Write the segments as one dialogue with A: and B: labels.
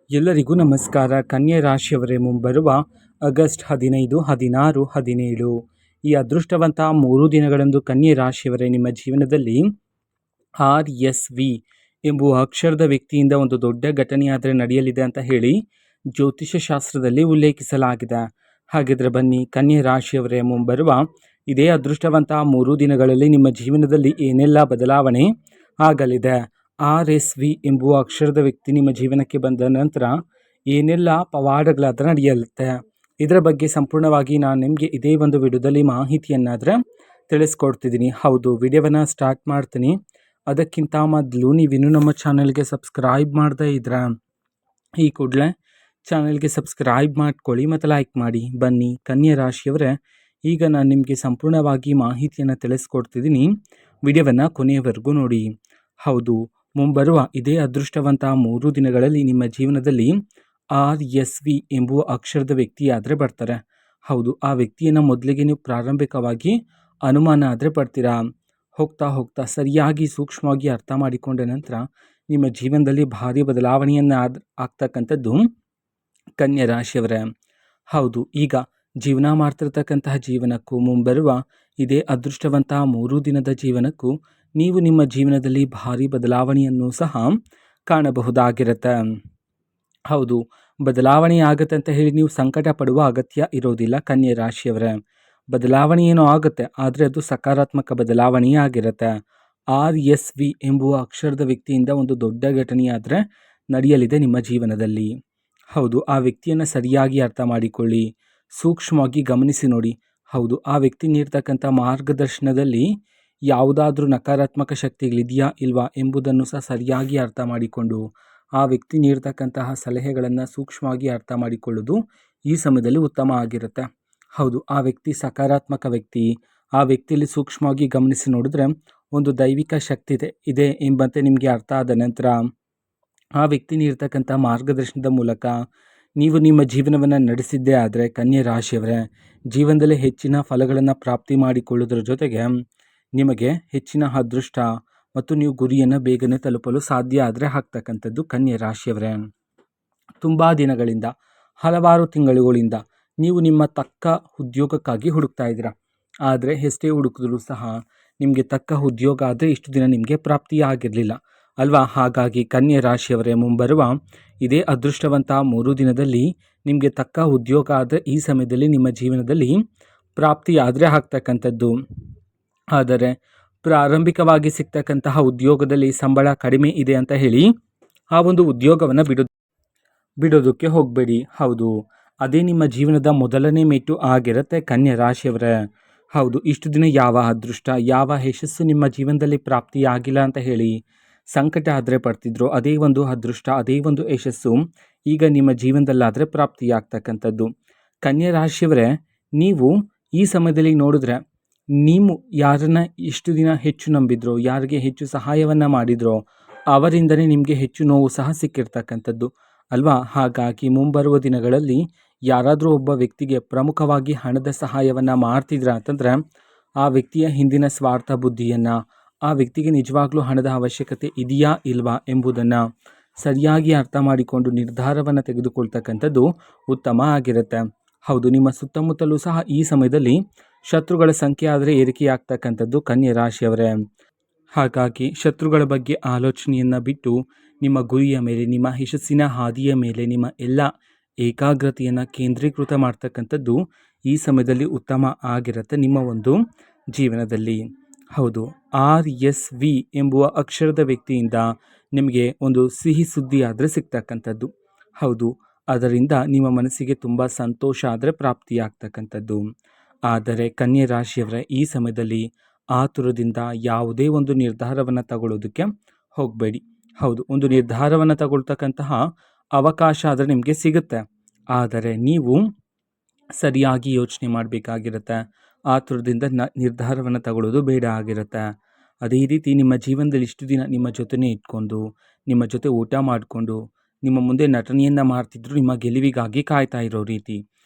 A: ಎಲ್ಲರಿಗೂ ನಮಸ್ಕಾರ. ಕನ್ಯೆ ರಾಶಿಯವರೇ, ಮುಂಬರುವ ಆಗಸ್ಟ್ 15, 16, 17 ಈ ಅದೃಷ್ಟವಂತ 3 ದಿನಗಳಂದು ಕನ್ಯೆ ರಾಶಿಯವರೇ ನಿಮ್ಮ ಜೀವನದಲ್ಲಿ RSV ಎಂಬುವ ಅಕ್ಷರದ ವ್ಯಕ್ತಿಯಿಂದ ಒಂದು ದೊಡ್ಡ ಘಟನೆಯಾದರೆ ನಡೆಯಲಿದೆ ಅಂತ ಹೇಳಿ ಜ್ಯೋತಿಷ್ಯ ಶಾಸ್ತ್ರದಲ್ಲಿ ಉಲ್ಲೇಖಿಸಲಾಗಿದೆ. ಹಾಗಿದ್ರೆ ಬನ್ನಿ, ಕನ್ಯೆ ರಾಶಿಯವರೇ, ಮುಂಬರುವ ಇದೇ ಅದೃಷ್ಟವಂತ 3 ದಿನಗಳಲ್ಲಿ ನಿಮ್ಮ ಜೀವನದಲ್ಲಿ ಏನೆಲ್ಲ ಬದಲಾವಣೆ ಆಗಲಿದೆ, RSV ಎಂಬುವ ಅಕ್ಷರದ ವ್ಯಕ್ತಿ ನಿಮ್ಮ ಜೀವನಕ್ಕೆ ಬಂದ ನಂತರ ಏನೆಲ್ಲ ಪವಾಡಗಳಾದ್ರೆ ನಡೆಯಲಿರುತ್ತೆ, ಇದರ ಬಗ್ಗೆ ಸಂಪೂರ್ಣವಾಗಿ ನಾನು ನಿಮಗೆ ಇದೇ ಒಂದು ವಿಡಿಯೋದಲ್ಲಿ ಮಾಹಿತಿಯನ್ನಾದರೆ ತಿಳಿಸ್ಕೊಡ್ತಿದ್ದೀನಿ. ಹೌದು, ವಿಡಿಯೋವನ್ನು ಸ್ಟಾರ್ಟ್ ಮಾಡ್ತೀನಿ. ಅದಕ್ಕಿಂತ ಮೊದಲು ನೀವಿನ್ನೂ ನಮ್ಮ ಚಾನಲ್ಗೆ ಸಬ್ಸ್ಕ್ರೈಬ್ ಮಾಡದೇ ಇದ್ರೆ ಈ ಕೂಡಲೇ ಚಾನಲ್ಗೆ ಸಬ್ಸ್ಕ್ರೈಬ್ ಮಾಡ್ಕೊಳ್ಳಿ ಮತ್ತು ಲೈಕ್ ಮಾಡಿ. ಬನ್ನಿ ಕನ್ಯೆ ರಾಶಿಯವರೇ, ಈಗ ನಾನು ನಿಮಗೆ ಸಂಪೂರ್ಣವಾಗಿ ಮಾಹಿತಿಯನ್ನು ತಿಳಿಸ್ಕೊಡ್ತಿದ್ದೀನಿ. ವಿಡಿಯೋವನ್ನು ಕೊನೆಯವರೆಗೂ ನೋಡಿ. ಹೌದು, ಮುಂಬರುವ ಇದೇ ಅದೃಷ್ಟವಂತ 3 ದಿನಗಳಲ್ಲಿ ನಿಮ್ಮ ಜೀವನದಲ್ಲಿ RSV ಎಂಬುವ ಅಕ್ಷರದ ವ್ಯಕ್ತಿಯಾದರೆ ಬರ್ತಾರೆ. ಹೌದು, ಆ ವ್ಯಕ್ತಿಯನ್ನು ಮೊದಲಿಗೆ ನೀವು ಪ್ರಾರಂಭಿಕವಾಗಿ ಅನುಮಾನ ಆದರೆ ಪಡ್ತೀರಾ. ಹೋಗ್ತಾ ಹೋಗ್ತಾ ಸರಿಯಾಗಿ ಸೂಕ್ಷ್ಮವಾಗಿ ಅರ್ಥ ಮಾಡಿಕೊಂಡ ನಂತರ ನಿಮ್ಮ ಜೀವನದಲ್ಲಿ ಭಾರಿ ಬದಲಾವಣೆಯನ್ನು ಆಗ್ತಕ್ಕಂಥದ್ದು ಕನ್ಯೆ ರಾಶಿಯವರೇ. ಹೌದು, ಈಗ ಜೀವನ ಮಾಡ್ತಿರ್ತಕ್ಕಂತಹ ಜೀವನಕ್ಕೂ ಮುಂಬರುವ ಇದೇ ಅದೃಷ್ಟವಂತ 3 ದಿನದ ಜೀವನಕ್ಕೂ ನೀವು ನಿಮ್ಮ ಜೀವನದಲ್ಲಿ ಭಾರಿ ಬದಲಾವಣೆಯನ್ನು ಸಹ ಕಾಣಬಹುದಾಗಿರುತ್ತೆ. ಹೌದು, ಬದಲಾವಣೆ ಆಗುತ್ತೆ ಅಂತ ಹೇಳಿ ನೀವು ಸಂಕಟ ಪಡುವ ಅಗತ್ಯ ಇರೋದಿಲ್ಲ ಕನ್ಯೆ ರಾಶಿಯವರೇ. ಬದಲಾವಣೆ ಏನೋ ಆಗುತ್ತೆ, ಆದರೆ ಅದು ಸಕಾರಾತ್ಮಕ ಬದಲಾವಣೆಯೇ ಆಗಿರುತ್ತೆ. RSV ಎಂಬುವ ಅಕ್ಷರದ ವ್ಯಕ್ತಿಯಿಂದ ಒಂದು ದೊಡ್ಡ ಘಟನೆಯಾದರೆ ನಡೆಯಲಿದೆ ನಿಮ್ಮ ಜೀವನದಲ್ಲಿ. ಹೌದು, ಆ ವ್ಯಕ್ತಿಯನ್ನು ಸರಿಯಾಗಿ ಅರ್ಥ ಮಾಡಿಕೊಳ್ಳಿ, ಸೂಕ್ಷ್ಮವಾಗಿ ಗಮನಿಸಿ ನೋಡಿ. ಹೌದು, ಆ ವ್ಯಕ್ತಿ ನೀಡ್ತಕ್ಕಂಥ ಮಾರ್ಗದರ್ಶನದಲ್ಲಿ ಯಾವುದಾದ್ರೂ ನಕಾರಾತ್ಮಕ ಶಕ್ತಿಗಳಿದೆಯಾ ಇಲ್ವಾ ಎಂಬುದನ್ನು ಸಹ ಸರಿಯಾಗಿ ಅರ್ಥ ಮಾಡಿಕೊಂಡು ಆ ವ್ಯಕ್ತಿ ನೀಡ್ತಕ್ಕಂತಹ ಸಲಹೆಗಳನ್ನು ಸೂಕ್ಷ್ಮವಾಗಿ ಅರ್ಥ ಮಾಡಿಕೊಳ್ಳೋದು ಈ ಸಮಯದಲ್ಲಿ ಉತ್ತಮ ಆಗಿರುತ್ತೆ. ಹೌದು, ಆ ವ್ಯಕ್ತಿ ಸಕಾರಾತ್ಮಕ ವ್ಯಕ್ತಿ, ಆ ವ್ಯಕ್ತಿಯಲ್ಲಿ ಸೂಕ್ಷ್ಮವಾಗಿ ಗಮನಿಸಿ ನೋಡಿದ್ರೆ ಒಂದು ದೈವಿಕ ಶಕ್ತಿ ಇದೆ ಎಂಬಂತೆ ನಿಮಗೆ ಅರ್ಥ ಆದ ನಂತರ ಆ ವ್ಯಕ್ತಿ ನೀಡ್ತಕ್ಕಂಥ ಮಾರ್ಗದರ್ಶನದ ಮೂಲಕ ನೀವು ನಿಮ್ಮ ಜೀವನವನ್ನು ನಡೆಸಿದ್ದೇ ಆದರೆ ಕನ್ಯೆ ರಾಶಿಯವರೇ, ಜೀವನದಲ್ಲಿ ಹೆಚ್ಚಿನ ಫಲಗಳನ್ನು ಪ್ರಾಪ್ತಿ ಮಾಡಿಕೊಳ್ಳೋದ್ರ ಜೊತೆಗೆ ನಿಮಗೆ ಹೆಚ್ಚಿನ ಅದೃಷ್ಟ ಮತ್ತು ನೀವು ಗುರಿಯನ್ನು ಬೇಗನೆ ತಲುಪಲು ಸಾಧ್ಯ ಆದರೆ ಆಗ್ತಕ್ಕಂಥದ್ದು ಕನ್ಯೆ ರಾಶಿಯವರೇ. ತುಂಬ ದಿನಗಳಿಂದ, ಹಲವಾರು ತಿಂಗಳುಗಳಿಂದ ನೀವು ನಿಮ್ಮ ತಕ್ಕ ಉದ್ಯೋಗಕ್ಕಾಗಿ ಹುಡುಕ್ತಾ ಇದ್ದೀರಾ. ಆದರೆ ಎಷ್ಟೇ ಹುಡುಕಿದ್ರೂ ಸಹ ನಿಮಗೆ ತಕ್ಕ ಉದ್ಯೋಗ ಆದರೆ ಇಷ್ಟು ದಿನ ನಿಮಗೆ ಪ್ರಾಪ್ತಿಯಾಗಿರಲಿಲ್ಲ ಅಲ್ವಾ? ಹಾಗಾಗಿ ಕನ್ಯೆ ರಾಶಿಯವರೇ, ಮುಂಬರುವ ಇದೇ ಅದೃಷ್ಟವಂತ 3 ದಿನದಲ್ಲಿ ನಿಮಗೆ ತಕ್ಕ ಉದ್ಯೋಗ ಆದರೆ ಈ ಸಮಯದಲ್ಲಿ ನಿಮ್ಮ ಜೀವನದಲ್ಲಿ ಪ್ರಾಪ್ತಿಯಾದರೆ ಆಗ್ತಕ್ಕಂಥದ್ದು. ಆದರೆ ಪ್ರಾರಂಭಿಕವಾಗಿ ಸಿಗ್ತಕ್ಕಂತಹ ಉದ್ಯೋಗದಲ್ಲಿ ಸಂಬಳ ಕಡಿಮೆ ಇದೆ ಅಂತ ಹೇಳಿ ಆ ಒಂದು ಉದ್ಯೋಗವನ್ನು ಬಿಡೋದಕ್ಕೆ ಹೋಗಬೇಡಿ. ಹೌದು, ಅದೇ ನಿಮ್ಮ ಜೀವನದ ಮೊದಲನೇ ಮೆಟ್ಟು ಆಗಿರುತ್ತೆ ಕನ್ಯೆ ರಾಶಿಯವರೇ. ಹೌದು, ಇಷ್ಟು ದಿನ ಯಾವ ಅದೃಷ್ಟ, ಯಾವ ಯಶಸ್ಸು ನಿಮ್ಮ ಜೀವನದಲ್ಲಿ ಪ್ರಾಪ್ತಿಯಾಗಿಲ್ಲ ಅಂತ ಹೇಳಿ ಸಂಕಟ ಆದರೆ ಪಡ್ತಿದ್ರು, ಅದೇ ಒಂದು ಅದೃಷ್ಟ, ಅದೇ ಒಂದು ಯಶಸ್ಸು ಈಗ ನಿಮ್ಮ ಜೀವನದಲ್ಲಾದರೆ ಪ್ರಾಪ್ತಿಯಾಗ್ತಕ್ಕಂಥದ್ದು. ಕನ್ಯೆ ರಾಶಿಯವರೇ, ನೀವು ಈ ಸಮಯದಲ್ಲಿ ನೋಡಿದ್ರೆ ನೀವು ಯಾರನ್ನ ಇಷ್ಟು ದಿನ ಹೆಚ್ಚು ನಂಬಿದ್ರೋ, ಯಾರಿಗೆ ಹೆಚ್ಚು ಸಹಾಯವನ್ನು ಮಾಡಿದ್ರೋ ಅವರಿಂದನೇ ನಿಮಗೆ ಹೆಚ್ಚು ನೋವು ಸಹ ಸಿಕ್ಕಿರ್ತಕ್ಕಂಥದ್ದು ಅಲ್ವಾ? ಹಾಗಾಗಿ ಮುಂಬರುವ ದಿನಗಳಲ್ಲಿ ಯಾರಾದರೂ ಒಬ್ಬ ವ್ಯಕ್ತಿಗೆ ಪ್ರಮುಖವಾಗಿ ಹಣದ ಸಹಾಯವನ್ನು ಮಾಡ್ತಿದ್ರ ಅಂತಂದರೆ ಆ ವ್ಯಕ್ತಿಯ ಹಿಂದಿನ ಸ್ವಾರ್ಥ ಬುದ್ಧಿಯನ್ನು, ಆ ವ್ಯಕ್ತಿಗೆ ನಿಜವಾಗ್ಲೂ ಹಣದ ಅವಶ್ಯಕತೆ ಇದೆಯಾ ಇಲ್ವಾ ಎಂಬುದನ್ನು ಸರಿಯಾಗಿ ಅರ್ಥ ಮಾಡಿಕೊಂಡು ನಿರ್ಧಾರವನ್ನು ತೆಗೆದುಕೊಳ್ತಕ್ಕಂಥದ್ದು ಉತ್ತಮ ಆಗಿರುತ್ತೆ. ಹೌದು, ನಿಮ್ಮ ಸುತ್ತಮುತ್ತಲೂ ಸಹ ಈ ಸಮಯದಲ್ಲಿ ಶತ್ರುಗಳ ಸಂಖ್ಯೆ ಆದರೆ ಏರಿಕೆಯಾಗ್ತಕ್ಕಂಥದ್ದು ಕನ್ಯೆ ರಾಶಿಯವರೇ. ಹಾಗಾಗಿ ಶತ್ರುಗಳ ಬಗ್ಗೆ ಆಲೋಚನೆಯನ್ನು ಬಿಟ್ಟು ನಿಮ್ಮ ಗುರಿಯ ಮೇಲೆ, ನಿಮ್ಮ ಯಶಸ್ಸಿನ ಹಾದಿಯ ಮೇಲೆ ನಿಮ್ಮ ಎಲ್ಲ ಏಕಾಗ್ರತೆಯನ್ನು ಕೇಂದ್ರೀಕೃತ ಮಾಡ್ತಕ್ಕಂಥದ್ದು ಈ ಸಮಯದಲ್ಲಿ ಉತ್ತಮ ಆಗಿರುತ್ತೆ ನಿಮ್ಮ ಒಂದು ಜೀವನದಲ್ಲಿ. ಹೌದು, RSV ಎಂಬುವ ಅಕ್ಷರದ ವ್ಯಕ್ತಿಯಿಂದ ನಿಮಗೆ ಒಂದು ಸಿಹಿ ಸುದ್ದಿ ಆದರೆ ಸಿಗ್ತಕ್ಕಂಥದ್ದು. ಹೌದು, ಅದರಿಂದ ನಿಮ್ಮ ಮನಸ್ಸಿಗೆ ತುಂಬ ಸಂತೋಷ ಆದರೆ ಪ್ರಾಪ್ತಿಯಾಗ್ತಕ್ಕಂಥದ್ದು. ಆದರೆ ಕನ್ಯೆ ರಾಶಿಯವರ ಈ ಸಮಯದಲ್ಲಿ ಆತುರದಿಂದ ಯಾವುದೇ ಒಂದು ನಿರ್ಧಾರವನ್ನು ತಗೊಳ್ಳೋದಕ್ಕೆ ಹೋಗಬೇಡಿ. ಹೌದು, ಒಂದು ನಿರ್ಧಾರವನ್ನು ತಗೊಳ್ತಕ್ಕಂತಹ ಅವಕಾಶ ಆದರೆ ನಿಮಗೆ ಸಿಗುತ್ತೆ, ಆದರೆ ನೀವು ಸರಿಯಾಗಿ ಯೋಚನೆ ಮಾಡಬೇಕಾಗಿರುತ್ತೆ. ಆತುರದಿಂದ ನಿರ್ಧಾರವನ್ನು ತಗೊಳ್ಳೋದು ಬೇಡ ಆಗಿರುತ್ತೆ. ಅದೇ ರೀತಿ ನಿಮ್ಮ ಜೀವನದಲ್ಲಿ ಇಷ್ಟು ದಿನ ನಿಮ್ಮ ಜೊತೆನೇ ಇಟ್ಕೊಂಡು, ನಿಮ್ಮ ಜೊತೆ ಊಟ ಮಾಡಿಕೊಂಡು, ನಿಮ್ಮ ಮುಂದೆ ನಟನೆಯನ್ನು ಮಾಡ್ತಿದ್ರು ನಿಮ್ಮ ಗೆಲುವಿಗಾಗಿ ಕಾಯ್ತಾ ಇರೋ ರೀತಿ.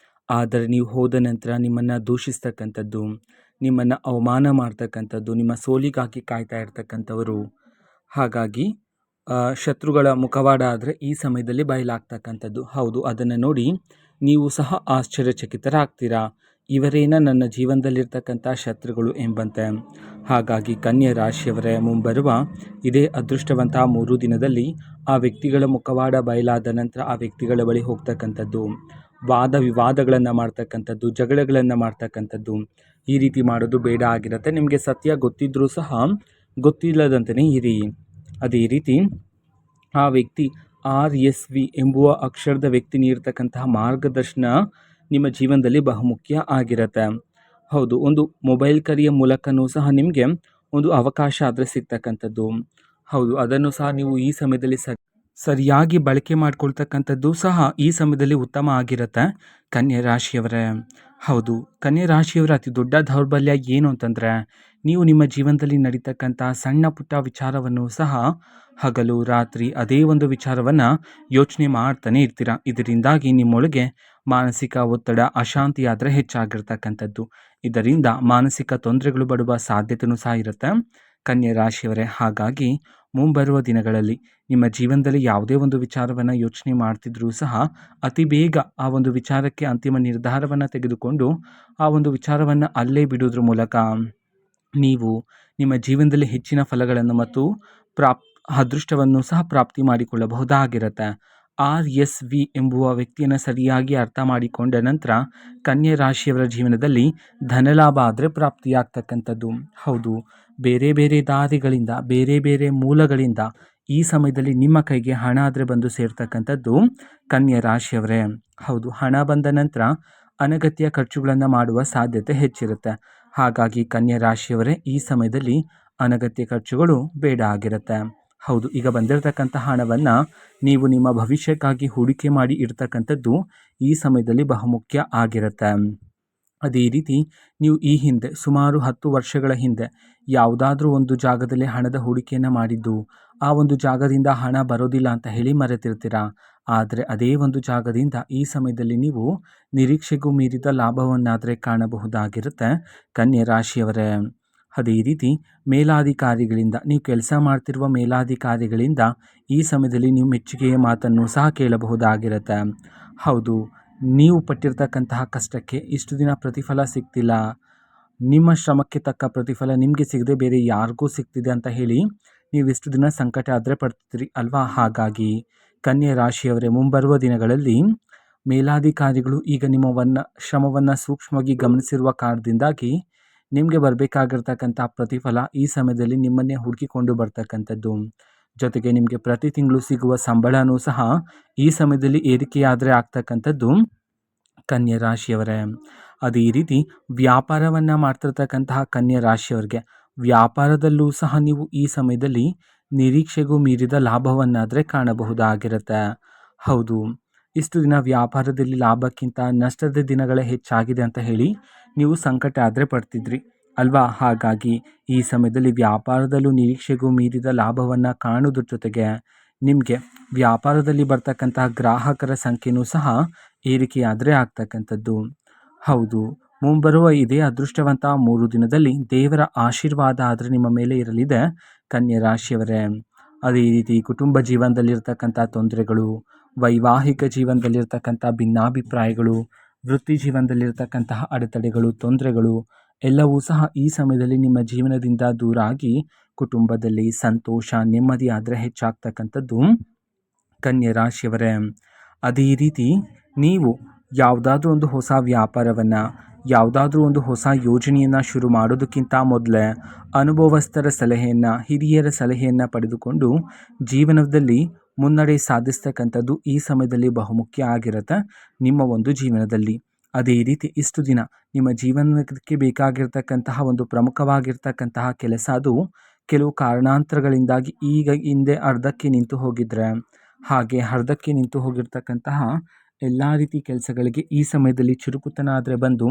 A: ಆದರೆ ನೀವು ಹೋದ ನಂತರ ನಿಮ್ಮನ್ನು ದೂಷಿಸ್ತಕ್ಕಂಥದ್ದು, ನಿಮ್ಮನ್ನು ಅವಮಾನ ಮಾಡ್ತಕ್ಕಂಥದ್ದು, ನಿಮ್ಮ ಸೋಲಿಗಾಗಿ ಕಾಯ್ತಾ ಇರ್ತಕ್ಕಂಥವರು. ಹಾಗಾಗಿ ಶತ್ರುಗಳ ಮುಖವಾಡ ಆದರೆ ಈ ಸಮಯದಲ್ಲಿ ಬಯಲಾಗ್ತಕ್ಕಂಥದ್ದು. ಹೌದು, ಅದನ್ನು ನೋಡಿ ನೀವು ಸಹ ಆಶ್ಚರ್ಯಚಕಿತರಾಗ್ತೀರಾ. ಇವರೇನ ನನ್ನ ಜೀವನದಲ್ಲಿರ್ತಕ್ಕಂಥ ಶತ್ರುಗಳು ಎಂಬಂತೆ. ಹಾಗಾಗಿ ಕನ್ಯೆ ರಾಶಿಯವರೇ, ಮುಂಬರುವ ಇದೇ ಅದೃಷ್ಟವಂತ 3 ದಿನದಲ್ಲಿ ಆ ವ್ಯಕ್ತಿಗಳ ಮುಖವಾಡ ಬಯಲಾದ ನಂತರ ಆ ವ್ಯಕ್ತಿಗಳ ಬಳಿ ಹೋಗ್ತಕ್ಕಂಥದ್ದು, ವಾದ ವಿವಾದಗಳನ್ನು ಮಾಡ್ತಕ್ಕಂಥದ್ದು, ಜಗಳಗಳನ್ನು ಮಾಡ್ತಕ್ಕಂಥದ್ದು, ಈ ರೀತಿ ಮಾಡೋದು ಬೇಡ ಆಗಿರುತ್ತೆ. ನಿಮಗೆ ಸತ್ಯ ಗೊತ್ತಿದ್ರೂ ಸಹ ಗೊತ್ತಿಲ್ಲದಂತೆಯೇ ಇರಿ. ಅದೇ ರೀತಿ ಆ ವ್ಯಕ್ತಿ RSV ಎಂಬುವ ಅಕ್ಷರದ ವ್ಯಕ್ತಿ ನೀಡ್ತಕ್ಕಂತಹ ಮಾರ್ಗದರ್ಶನ ನಿಮ್ಮ ಜೀವನದಲ್ಲಿ ಬಹುಮುಖ್ಯ ಆಗಿರುತ್ತೆ. ಹೌದು, ಒಂದು ಮೊಬೈಲ್ ಕರೆಯ ಮೂಲಕನೂ ಸಹ ನಿಮಗೆ ಒಂದು ಅವಕಾಶ ಆದರೆ ಸಿಗ್ತಕ್ಕಂಥದ್ದು. ಹೌದು, ಅದನ್ನು ಸಹ ನೀವು ಈ ಸಮಯದಲ್ಲಿ ಸರಿಯಾಗಿ ಬಳಕೆ ಮಾಡ್ಕೊಳ್ತಕ್ಕಂಥದ್ದು ಸಹ ಈ ಸಮಯದಲ್ಲಿ ಉತ್ತಮ ಆಗಿರುತ್ತೆ ಕನ್ಯೆ ರಾಶಿಯವರೇ. ಹೌದು, ಕನ್ಯೆ ರಾಶಿಯವರ ಅತಿ ದೊಡ್ಡ ದೌರ್ಬಲ್ಯ ಏನು ಅಂತಂದರೆ, ನೀವು ನಿಮ್ಮ ಜೀವನದಲ್ಲಿ ನಡೀತಕ್ಕಂಥ ಸಣ್ಣ ಪುಟ್ಟ ವಿಚಾರವನ್ನು ಸಹ ಹಗಲು ರಾತ್ರಿ ಅದೇ ಒಂದು ವಿಚಾರವನ್ನು ಯೋಚನೆ ಮಾಡ್ತಾನೆ ಇರ್ತೀರ. ಇದರಿಂದಾಗಿ ನಿಮ್ಮೊಳಗೆ ಮಾನಸಿಕ ಒತ್ತಡ, ಅಶಾಂತಿ ಆದರೆ ಹೆಚ್ಚಾಗಿರ್ತಕ್ಕಂಥದ್ದು. ಇದರಿಂದ ಮಾನಸಿಕ ತೊಂದರೆಗಳು ಬರುವ ಸಾಧ್ಯತೆಯೂ ಸಹ ಇರುತ್ತೆ ಕನ್ಯೆ ರಾಶಿಯವರೇ. ಹಾಗಾಗಿ ಮುಂಬರುವ ದಿನಗಳಲ್ಲಿ ನಿಮ್ಮ ಜೀವನದಲ್ಲಿ ಯಾವುದೇ ಒಂದು ವಿಚಾರವನ್ನು ಯೋಚನೆ ಮಾಡ್ತಿದ್ರೂ ಸಹ ಅತಿ ಬೇಗ ಆ ಒಂದು ವಿಚಾರಕ್ಕೆ ಅಂತಿಮ ನಿರ್ಧಾರವನ್ನು ತೆಗೆದುಕೊಂಡು ಆ ಒಂದು ವಿಚಾರವನ್ನು ಅಲ್ಲೇ ಬಿಡೋದ್ರ ಮೂಲಕ ನೀವು ನಿಮ್ಮ ಜೀವನದಲ್ಲಿ ಹೆಚ್ಚಿನ ಫಲಗಳನ್ನು ಮತ್ತು ಅದೃಷ್ಟವನ್ನು ಸಹ ಪ್ರಾಪ್ತಿ ಮಾಡಿಕೊಳ್ಳಬಹುದಾಗಿರುತ್ತೆ. RSV ಎಂಬುವ ವ್ಯಕ್ತಿಯನ್ನು ಸರಿಯಾಗಿ ಅರ್ಥ ಮಾಡಿಕೊಂಡ ನಂತರ ಕನ್ಯೆ ರಾಶಿಯವರ ಜೀವನದಲ್ಲಿ ಧನಲಾಭ ಆದರೆ ಪ್ರಾಪ್ತಿಯಾಗ್ತಕ್ಕಂಥದ್ದು. ಹೌದು, ಬೇರೆ ಬೇರೆ ದಾರಿಗಳಿಂದ, ಬೇರೆ ಬೇರೆ ಮೂಲಗಳಿಂದ ಈ ಸಮಯದಲ್ಲಿ ನಿಮ್ಮ ಕೈಗೆ ಹಣ ಆದರೆ ಬಂದು ಸೇರ್ತಕ್ಕಂಥದ್ದು ಕನ್ಯೆ ರಾಶಿಯವರೇ. ಹೌದು, ಹಣ ಬಂದ ನಂತರ ಅನಗತ್ಯ ಖರ್ಚುಗಳನ್ನು ಮಾಡುವ ಸಾಧ್ಯತೆ ಹೆಚ್ಚಿರುತ್ತೆ. ಹಾಗಾಗಿ ಕನ್ಯೆ ರಾಶಿಯವರೇ, ಈ ಸಮಯದಲ್ಲಿ ಅನಗತ್ಯ ಖರ್ಚುಗಳು ಬೇಡ ಆಗಿರುತ್ತೆ. ಹೌದು, ಈಗ ಬಂದಿರತಕ್ಕಂಥ ಹಣವನ್ನು ನೀವು ನಿಮ್ಮ ಭವಿಷ್ಯಕ್ಕಾಗಿ ಹೂಡಿಕೆ ಮಾಡಿ ಇಡ್ತಕ್ಕಂಥದ್ದು ಈ ಸಮಯದಲ್ಲಿ ಬಹುಮುಖ್ಯ ಆಗಿರುತ್ತೆ. ಅದೇ ರೀತಿ ನೀವು ಈ ಹಿಂದೆ ಸುಮಾರು 10 ವರ್ಷಗಳ ಹಿಂದೆ ಯಾವುದಾದ್ರೂ ಒಂದು ಜಾಗದಲ್ಲಿ ಹಣದ ಹೂಡಿಕೆಯನ್ನು ಮಾಡಿದ್ದು, ಆ ಒಂದು ಜಾಗದಿಂದ ಹಣ ಬರೋದಿಲ್ಲ ಅಂತ ಹೇಳಿ ಮರೆತಿರ್ತೀರ. ಆದರೆ ಅದೇ ಒಂದು ಜಾಗದಿಂದ ಈ ಸಮಯದಲ್ಲಿ ನೀವು ನಿರೀಕ್ಷೆಗೂ ಮೀರಿದ ಲಾಭವನ್ನಾದರೆ ಕಾಣಬಹುದಾಗಿರುತ್ತೆ ಕನ್ಯೆ ರಾಶಿಯವರೇ. ಅದೇ ರೀತಿ ಮೇಲಾಧಿಕಾರಿಗಳಿಂದ, ನೀವು ಕೆಲಸ ಮಾಡ್ತಿರುವ ಮೇಲಾಧಿಕಾರಿಗಳಿಂದ ಈ ಸಮಯದಲ್ಲಿ ನೀವು ಮೆಚ್ಚುಗೆಯ ಮಾತನ್ನು ಸಹ ಕೇಳಬಹುದಾಗಿರುತ್ತೆ. ಹೌದು, ನೀವು ಪಟ್ಟಿರ್ತಕ್ಕಂತಹ ಕಷ್ಟಕ್ಕೆ ಇಷ್ಟು ದಿನ ಪ್ರತಿಫಲ ಸಿಗ್ತಿಲ್ಲ, ನಿಮ್ಮ ಶ್ರಮಕ್ಕೆ ತಕ್ಕ ಪ್ರತಿಫಲ ನಿಮಗೆ ಸಿಗದೆ ಬೇರೆ ಯಾರಿಗೂ ಸಿಗ್ತಿದೆ ಅಂತ ಹೇಳಿ ನೀವು ಇಷ್ಟು ದಿನ ಸಂಕಟ ಆದರೆ ಪಡ್ತಿದ್ರಿ ಅಲ್ವಾ. ಹಾಗಾಗಿ ಕನ್ಯೆ ರಾಶಿಯವರೇ, ಮುಂಬರುವ ದಿನಗಳಲ್ಲಿ ಮೇಲಾಧಿಕಾರಿಗಳು ಈಗ ನಿಮ್ಮ ಶ್ರಮವನ್ನು ಸೂಕ್ಷ್ಮವಾಗಿ ಗಮನಿಸಿರುವ ಕಾರಣದಿಂದಾಗಿ ನಿಮಗೆ ಬರಬೇಕಾಗಿರ್ತಕ್ಕಂಥ ಪ್ರತಿಫಲ ಈ ಸಮಯದಲ್ಲಿ ನಿಮ್ಮನ್ನೇ ಹುಡುಕಿಕೊಂಡು ಬರ್ತಕ್ಕಂಥದ್ದು. ಜೊತೆಗೆ ನಿಮಗೆ ಪ್ರತಿ ತಿಂಗಳು ಸಿಗುವ ಸಂಬಳನೂ ಸಹ ಈ ಸಮಯದಲ್ಲಿ ಏರಿಕೆಯಾದರೆ ಆಗ್ತಕ್ಕಂಥದ್ದು ಕನ್ಯೆ ರಾಶಿಯವರೇ. ಅದೇ ರೀತಿ ವ್ಯಾಪಾರವನ್ನು ಮಾಡ್ತಿರ್ತಕ್ಕಂತಹ ಕನ್ಯೆ ರಾಶಿಯವರಿಗೆ ವ್ಯಾಪಾರದಲ್ಲೂ ಸಹ ನೀವು ಈ ಸಮಯದಲ್ಲಿ ನಿರೀಕ್ಷೆಗೂ ಮೀರಿದ ಲಾಭವನ್ನಾದರೆ ಕಾಣಬಹುದಾಗಿರುತ್ತೆ. ಹೌದು, ಇಷ್ಟು ದಿನ ವ್ಯಾಪಾರದಲ್ಲಿ ಲಾಭಕ್ಕಿಂತ ನಷ್ಟದ ದಿನಗಳೇ ಹೆಚ್ಚಾಗಿದೆ ಅಂತ ಹೇಳಿ ನೀವು ಸಂಕಟ ಆದರೆ ಪಡ್ತಿದ್ರಿ ಅಲ್ವಾ. ಹಾಗಾಗಿ ಈ ಸಮಯದಲ್ಲಿ ವ್ಯಾಪಾರದಲ್ಲೂ ನಿರೀಕ್ಷೆಗೂ ಮೀರಿದ ಲಾಭವನ್ನು ಕಾಣೋದ್ರ ಜೊತೆಗೆ ನಿಮಗೆ ವ್ಯಾಪಾರದಲ್ಲಿ ಬರ್ತಕ್ಕಂತಹ ಗ್ರಾಹಕರ ಸಂಖ್ಯೆಯೂ ಸಹ ಏರಿಕೆಯಾದರೆ ಆಗ್ತಕ್ಕಂಥದ್ದು. ಹೌದು, ಮುಂಬರುವ ಇದೇ ಅದೃಷ್ಟವಂತ 3 ದಿನದಲ್ಲಿ ದೇವರ ಆಶೀರ್ವಾದ ಆದರೆ ನಿಮ್ಮ ಮೇಲೆ ಇರಲಿದೆ ಕನ್ಯೆ ರಾಶಿಯವರೇ. ಅದೇ ರೀತಿ ಕುಟುಂಬ ಜೀವನದಲ್ಲಿರ್ತಕ್ಕಂಥ ತೊಂದರೆಗಳು, ವೈವಾಹಿಕ ಜೀವನದಲ್ಲಿರ್ತಕ್ಕಂಥ ಭಿನ್ನಾಭಿಪ್ರಾಯಗಳು, ವೃತ್ತಿ ಜೀವನದಲ್ಲಿರ್ತಕ್ಕಂತಹ ಅಡೆತಡೆಗಳು, ತೊಂದರೆಗಳು ಎಲ್ಲವೂ ಸಹ ಈ ಸಮಯದಲ್ಲಿ ನಿಮ್ಮ ಜೀವನದಿಂದ ದೂರ ಆಗಿ ಕುಟುಂಬದಲ್ಲಿ ಸಂತೋಷ, ನೆಮ್ಮದಿ ಆದರೆ ಹೆಚ್ಚಾಗ್ತಕ್ಕಂಥದ್ದು ಕನ್ಯೆ ರಾಶಿಯವರೇ. ಅದೇ ರೀತಿ ನೀವು ಯಾವುದಾದ್ರೂ ಒಂದು ಹೊಸ ವ್ಯಾಪಾರವನ್ನು, ಯಾವುದಾದ್ರೂ ಒಂದು ಹೊಸ ಯೋಜನೆಯನ್ನು ಶುರು ಮಾಡೋದಕ್ಕಿಂತ ಮೊದಲೇ ಅನುಭವಸ್ಥರ ಸಲಹೆಯನ್ನು, ಹಿರಿಯರ ಸಲಹೆಯನ್ನು ಪಡೆದುಕೊಂಡು ಜೀವನದಲ್ಲಿ ಮುನ್ನಡೆ ಸಾಧಿಸ್ತಕ್ಕಂಥದ್ದು ಈ ಸಮಯದಲ್ಲಿ ಬಹುಮುಖ್ಯ ಆಗಿರುತ್ತೆ ನಿಮ್ಮ ಒಂದು ಜೀವನದಲ್ಲಿ. ಅದೇ ರೀತಿ ಇಷ್ಟು ದಿನ ನಿಮ್ಮ ಜೀವನಕ್ಕೆ ಬೇಕಾಗಿರ್ತಕ್ಕಂತಹ ಒಂದು ಪ್ರಮುಖವಾಗಿರ್ತಕ್ಕಂತಹ ಕೆಲಸ ಅದು ಕೆಲವು ಕಾರಣಾಂತರಗಳಿಂದಾಗಿ ಈಗ ಹಿಂದೆ ಅರ್ಧಕ್ಕೆ ನಿಂತು ಹೋಗಿದ್ರೆ, ಹಾಗೆ ಅರ್ಧಕ್ಕೆ ನಿಂತು ಹೋಗಿರ್ತಕ್ಕಂತಹ ಎಲ್ಲ ರೀತಿ ಕೆಲಸಗಳಿಗೆ ಈ ಸಮಯದಲ್ಲಿ ಚುರುಕುತನ ಆದರೆ ಬಂದು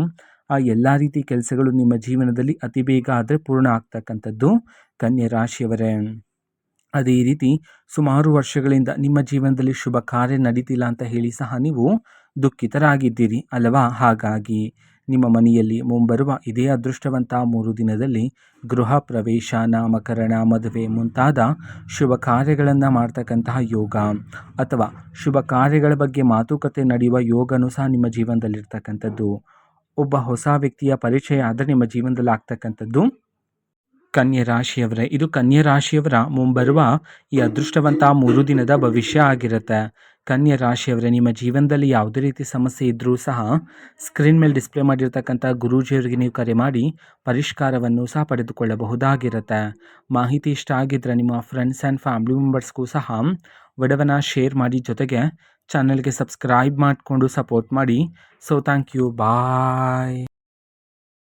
A: ಆ ಎಲ್ಲ ರೀತಿ ಕೆಲಸಗಳು ನಿಮ್ಮ ಜೀವನದಲ್ಲಿ ಅತಿ ಬೇಗ ಆದರೆ ಪೂರ್ಣ ಆಗ್ತಕ್ಕಂಥದ್ದು ಕನ್ಯೆ ರಾಶಿಯವರೇ. ಅದೇ ರೀತಿ ಸುಮಾರು ವರ್ಷಗಳಿಂದ ನಿಮ್ಮ ಜೀವನದಲ್ಲಿ ಶುಭ ಕಾರ್ಯ ನಡೀತಿಲ್ಲ ಅಂತ ಹೇಳಿ ಸಹ ನೀವು ದುಃಖಿತರಾಗಿದ್ದೀರಿ ಅಲ್ಲವಾ. ಹಾಗಾಗಿ ನಿಮ್ಮ ಮನೆಯಲ್ಲಿ ಮುಂಬರುವ ಇದೇ ಅದೃಷ್ಟವಂತ 3 ದಿನದಲ್ಲಿ ಗೃಹ ಪ್ರವೇಶ, ನಾಮಕರಣ, ಮದುವೆ ಮುಂತಾದ ಶುಭ ಕಾರ್ಯಗಳನ್ನು ಮಾಡ್ತಕ್ಕಂತಹ ಯೋಗ ಅಥವಾ ಶುಭ ಕಾರ್ಯಗಳ ಬಗ್ಗೆ ಮಾತುಕತೆ ನಡೆಯುವ ಯೋಗನೂ ಸಹ ನಿಮ್ಮ ಜೀವನದಲ್ಲಿರ್ತಕ್ಕಂಥದ್ದು. ಒಬ್ಬ ಹೊಸ ವ್ಯಕ್ತಿಯ ಪರಿಚಯ ಆದರೆ ನಿಮ್ಮ ಜೀವನದಲ್ಲಿ ಆಗ್ತಕ್ಕಂಥದ್ದು. ಕನ್ಯೆ ರಾಶಿಯವರೇ, ಇದು ಕನ್ಯೆ ರಾಶಿಯವರ ಮುಂಬರುವ ಈ ಅದೃಷ್ಟವಂತ 3 ದಿನದ ಭವಿಷ್ಯ ಆಗಿರುತ್ತೆ. ಕನ್ಯೆ ರಾಶಿಯವರೇ, ನಿಮ್ಮ ಜೀವನದಲ್ಲಿ ಯಾವುದೇ ರೀತಿ ಸಮಸ್ಯೆ ಇದ್ದರೂ ಸಹ ಸ್ಕ್ರೀನ್ ಮೇಲೆ ಡಿಸ್ಪ್ಲೇ ಮಾಡಿರ್ತಕ್ಕಂಥ ಗುರೂಜಿಯವರಿಗೆ ನೀವು ಕರೆ ಮಾಡಿ ಪರಿಷ್ಕಾರವನ್ನು ಸಹ ಪಡೆದುಕೊಳ್ಳಬಹುದಾಗಿರುತ್ತೆ. ಮಾಹಿತಿ ಇಷ್ಟ ಆಗಿದ್ದರೆ ನಿಮ್ಮ ಫ್ರೆಂಡ್ಸ್ ಆ್ಯಂಡ್ ಫ್ಯಾಮಿಲಿ ಮೆಂಬರ್ಸ್ಗೂ ಸಹ ವಿಡಿಯೋವನ್ನು ಶೇರ್ ಮಾಡಿ, ಜೊತೆಗೆ ಚಾನಲ್ಗೆ ಸಬ್ಸ್ಕ್ರೈಬ್ ಮಾಡಿಕೊಂಡು ಸಪೋರ್ಟ್ ಮಾಡಿ. So thank you, bye.